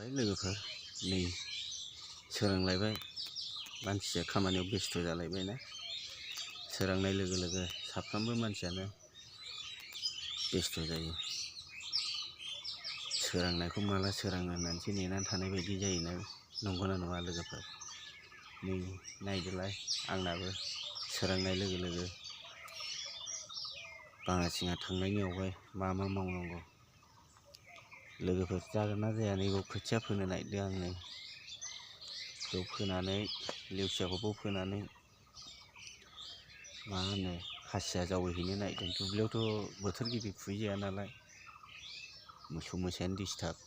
लोगोफोर नै सोरांलायबाय मानसिया खामानियाव बेस्थ' जालायबायना सोरांनाय लोगो लोगो साफ्रोमबो मानसियानो बेस्थ' जायो सोरांनायखौ माला सोराङो होननानैसो नेनानै थानाय बायदि जायोना नंगौना नङा लोगोफोर नै नायदोलाय आंनाबो सोरांनाय लोगो लोगो बाङासिङा थांनायनि आवगाय मा मावनांगौ लोगोफोर जागोन ना जाया नैबाव खोथिया फोनो नागिरदों आं नै बेयाव फोनानै लेवसियाखौबो फोनानै मा होनो खासिया जावैहैनो नागिरदों दुब्लियावथ' बोथोर गिबि फुहैजाया नालाय मोसौ मोसायानो डिस्टार्ब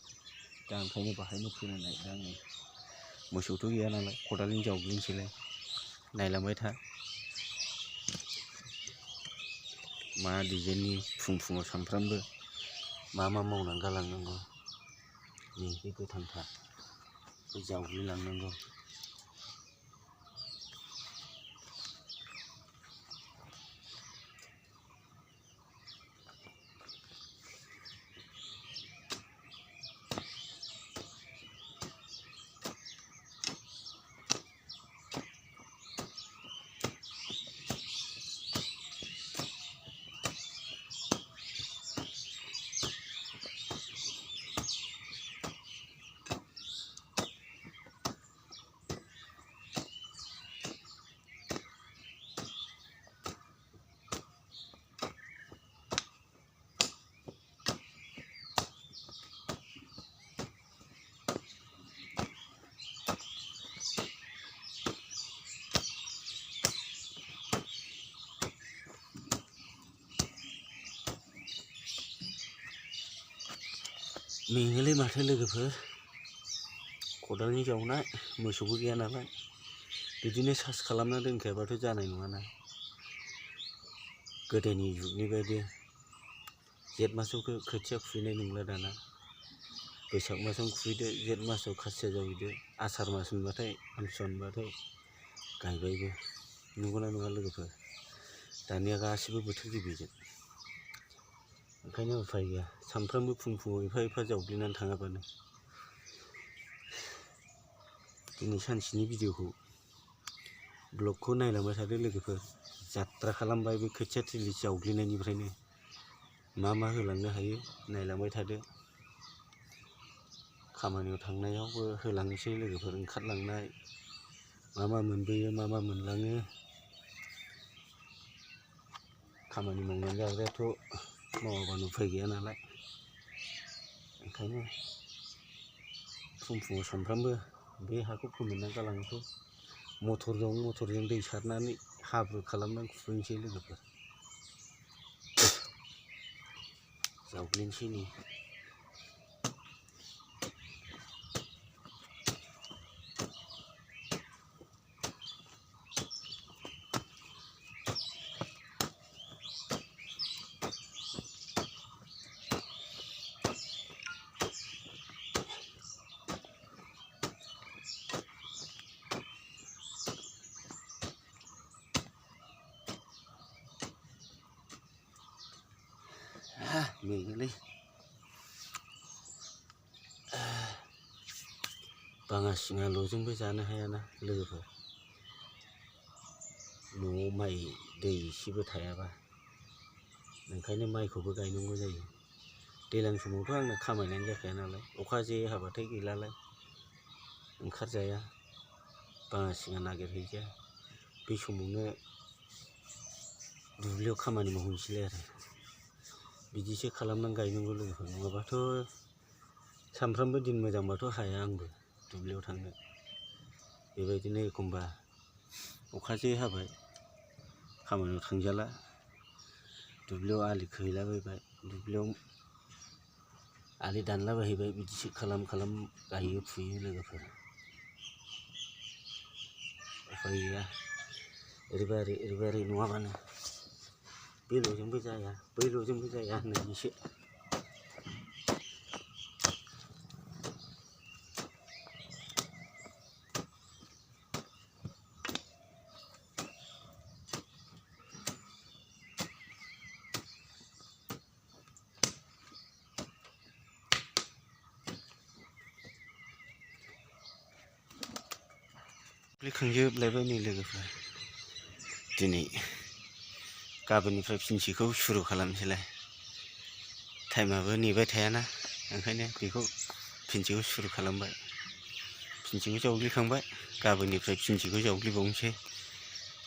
दा ओंखायनो बाहायनो फोनो नागिरदों आं नै मोसौथ' गैया नालाय खदालजों जावग्लिनोसैलाय नायलांबाय था मा डिजाइननि फुङाव सानफ्रामबो मा मावनानै गालांनांगौ नै बे गोथांथा बे जावग्लिलांनांगौ मेङोलै माथो लोगोफोर खदालनि जावनाय मोसौबो गैया नालाय बिदिनो सार्स खालामना दोनखायाबाथ' जानाय नङाना गोदोनि जुगनि बायदि जेठ मासाव खोथिया खुबैनाय नंला दाना बैसाग मासाव खुबैदो जेठ मासाव खासिया जावैदो आसार मास मोनबाथाय आमथिसुवा मोनबाथाय गायबायबो नंगौना नङा लोगोफोर दानिया गासिबो बोथोर गिबिजों ओंखायनो उफाय गैया सानफ्रामबो फुङाव एफा जावग्लिनानै थाङाबानो दिनै सानसेनि भिडिअखौ ब्लगखौ नायलांबाय थादो लोगोफोर जात्रा खालामबाय बे खोथिया थिलि जावग्लिनायनिफ्रायनो मा होलांनो हायो नायलांबाय थादो खामानियाव थांनायावबो होलांनोसै लोगोफोर ओंखारलांनाय मा मोनबोयो मा मोनलाङो खामानि मावनानै जाग्रायाथ' मावाबानो उफाय गैया नालाय ओंखायनो फुङाव सानफ्रामबो बे हाखौ फोमोनना गालांनोसै मटरजों दै सारनानै हाब्रु खालामनानै खुबैनोसै लोगोफोर जावग्लिनोसै नै मेङोलै बाङासिङाल'जोंबो जानो हायाना लोगोफोर न'आव माइ दै एसेबो थायाबा ओंखायनो माइखौबो गायनांगौ जायो दैज्लां समावथ' आंना खामायनायानो जाखाया नालाय अखा जे हाबाथाय गैलालाय ओंखारजाया बाङासिङा नागिरहैजाया बे समावनो दुब्लियाव खामानि मावहैनोसैलाय आरो बिदिसो खालामनानै गायनांगौ लोगोफोर नङाबाथ' सानफ्रामबो दिन मोजांबाथ' हाया आंबो दुब्लियाव थांनो बेबायदिनो एखमबा अखा जे हाबाय खामानियाव थांजाला दुब्लियाव आलि खोहैलाबायबाय दुब्लियाव आलि दानलाबायहैबाय बिदिसो खालाम गायो फुयो लोगोफोर उफाय गैया ओरैबा नङाबानो बेल'जोंबो जाया बैल'जोंबो जाया होननायनिसो लिखांजोबलायबाय नै लोगोफोर दिनै गाबोननिफ्राय फिनसिखौ सुरु खालामसैलाय टाइमाबो नेबाय थायाना ओंखायनो बेखौ फिनसिखौ सुरु खालामबाय फिनसिखौ जावग्लिखांबाय गाबोननिफ्राय फिनसिखौ जावग्लिबावनोसै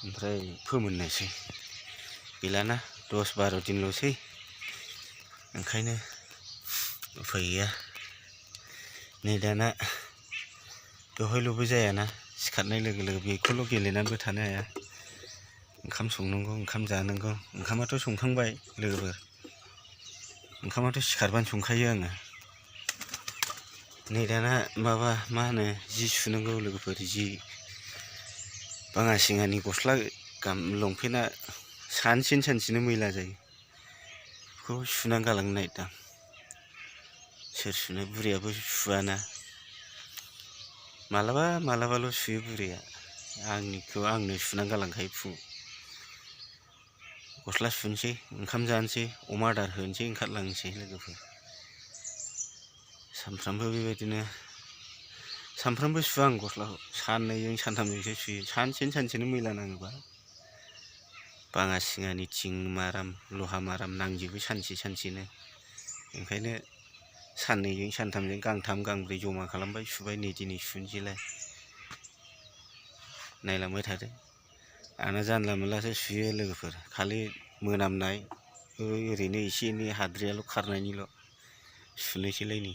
ओमफ्राय फोमोननोसै गैलाना 10-12 दिनल'सै ओंखायनो उफाय गैया नै दाना बेवहायल'बो जायाना सिखारनाय लोगो लोगो बेखौल' गेलेनानैबो थानो हाया ओंखाम संनांगौ ओंखाम जानांगौ ओंखामाथ' संखांबाय लोगोफोर ओंखामाथ' सिखारबानो संखायो आङो नै दाना माबा मा होनो जि सुनांगौ लोगोफोर जि बाङासिङानि गस्ला लंपेन्टआ सानसेनो मैला जायो बेखौ सुनानै गालांनो नागिरदां सोर सुनो बुरैयाबो सुवाना मालाबाल' सुयो बुरैया आंनिखौ आंनो सुनानै गालांखायो फुङाव गस्ला सुनोसै ओंखाम जानोसै अमा आदार होनोसै ओंखारलांनोसै लोगोफोर सानफ्रामबो बेबायदिनो सानफ्रामबो सुवा आं गस्लाखौ साननैजों सानथामजोंसो सुयो सानसेनो मैला नाङोबा बाङासिङानि थिं माराम लहा माराम नांजोबो सानसेनो ओंखायनो साननैजों सानथामजों गांथाम गांब्रै जमा खालामबाय सुबाय नै दिनै सुनोसैलाय नायलांबाय थादो आंना जानला मोनलासो सुयो लोगोफोर खालि मोनामनाय ओरैनो एसे एनै हाद्रियाल' खारनायनिल' सुनोसैलाय नै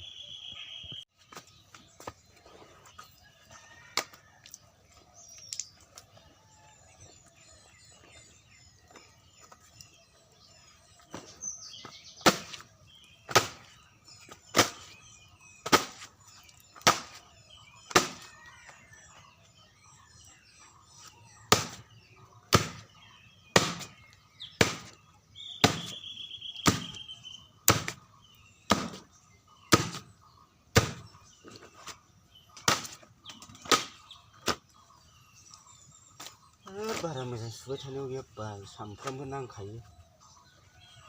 बारा मोजां सुबाय थानायाव गैया बाल सानफ्रामबो नांखायो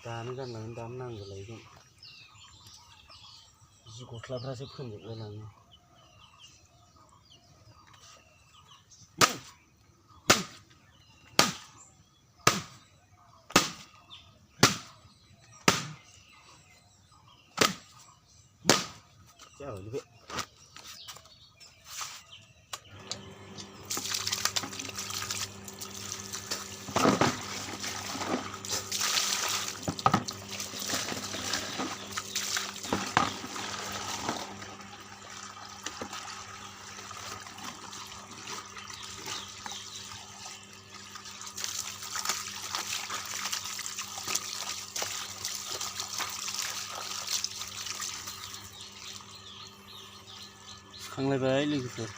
दानो गानलांगोन दानो नांगोलायगोन जि गस्लाफ्रासो फोनजोबलाय लाङो जाबाय बे सुखांलायबाय लोगोफोर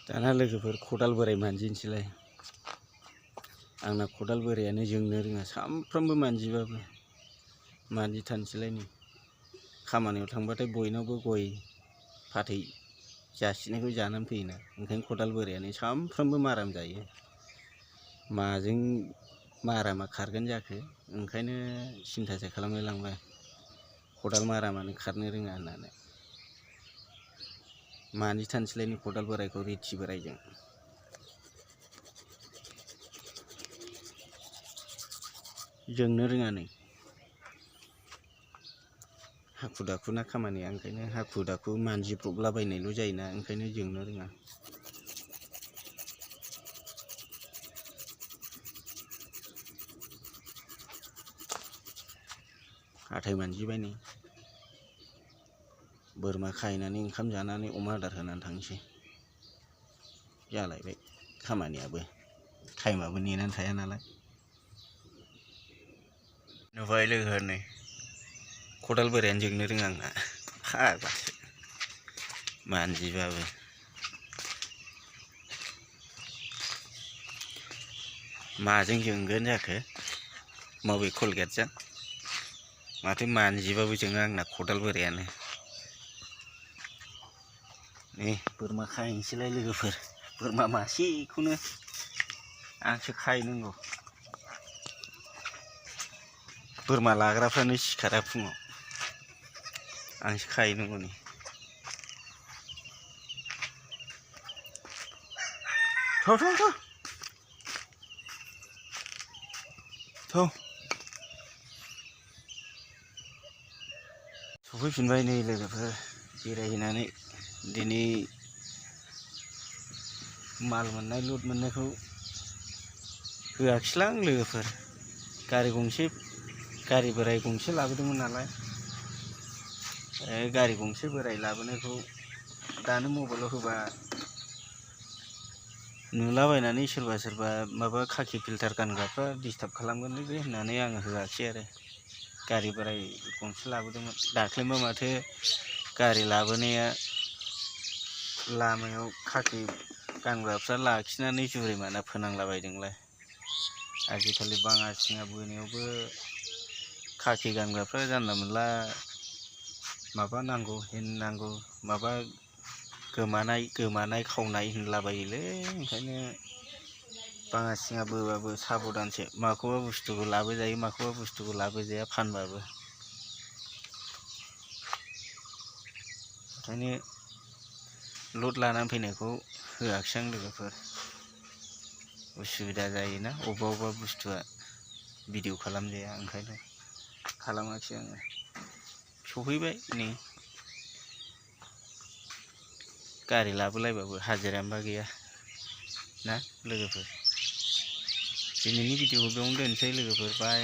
दाना लोगोफोर खदाल बोराय मानजिनोसैलाय आंना खदाल बोरायानो जोंनो रोङा सामफ्रामबो मानजिबाबो मानजिथारनोसैलाय नै खामानियाव थांबाथाय बयनावबो गय फाथै जासिनायखौ जानानै फैयोना ओंखायनो खदाल बोरायानो सामफ्रामबो माराम जायो माजों मारामा खारगोन जाखो ओंखायनो सिन्थासो खालामलाय लांबाय खदाल मारामानो खारनो रोङा होननानै मानजिथारनोसैलाय नै खदाल बोरायखौ रिथि बोरायजों जोंनो रोङा नै हाखु दाखुना खामानिया ओंखायनो हाखु दाखु मानजिब्रबलाबायनायल' जायोना ओंखायनो जोंनो रोङा हाथाय मानजिबाय नै बोरमा खाहैनानै ओंखाम जानानै अमा आदार होनानै थांसै जालायबाय खामानियाबो टाइमाबो नेनानै थाया नालाय नुबाय लोगोफोर नै खदाल बोरायानो जोंनो रोङा आंना फाग्लासो मानजिबाबो माजों जोंगोन जाखो माबे कलगेटजों माथो मानजिबाबो जोङो आंना खदाल बोरायानो नै बोरमा खाहैनोसैलाय लोगोफोर बोरमा मासेखौनो आंसो खाहैनांगौ बोरमा लाग्राफ्रानो सिखारा फुङाव आंसो खाहैनांगौ नै सफैफिनबाय नै लोगोफोर बेरायहैनानै दिनै माल मोननाय लुट मोननायखौ होआखिसैलां लोगोफोर गारि बोराय गंसे लाबोदोंमोन नालाय गारि गंसे बोराय लाबोनायखौ दानो मबाइलाव होबा नुलाबायनानै सोरबा माबा खाखि फिल्टार गानग्राफ्रा डिस्टार्ब खालामगोनलै बे होननानै आङो होआखिसै आरो गारि बोराय गंसे लाबोदोंमोन दाख्लैबो माथो गारि लाबोनाया लामायाव खाखि गानग्राफ्रा लाखिनानै जुरिमाना फोनांलाबायदोंलाय आजिखालि बाङासिङा बोनायावबो खाखि गानग्राफ्रा जानला मोनला माबा नांगौ हेन नांगौ माबा गोमानाय खावनाय होनलाबायोलै ओंखायनो बाङासिङा बोबाबो साबधानसो माखौबा बुस्थुखौ लाबोजायो माखौबा बुस्थुखौ लाबोजाया फानबाबो ओंखायनो लड लानानै फैनायखौ होआखिसै आं लोगोफोर उसुबिदा जायोना अबेबा बुस्थुआ भिडिअ खालामजाया ओंखायनो खालामाखिसै आङो सफैबाय नै गारि लाबोलायबाबो हाजिरायानोबा गैया ना लोगोफोर दिनैनि भिडिअखौ बेयावनो दोनसै लोगोफोर बाय।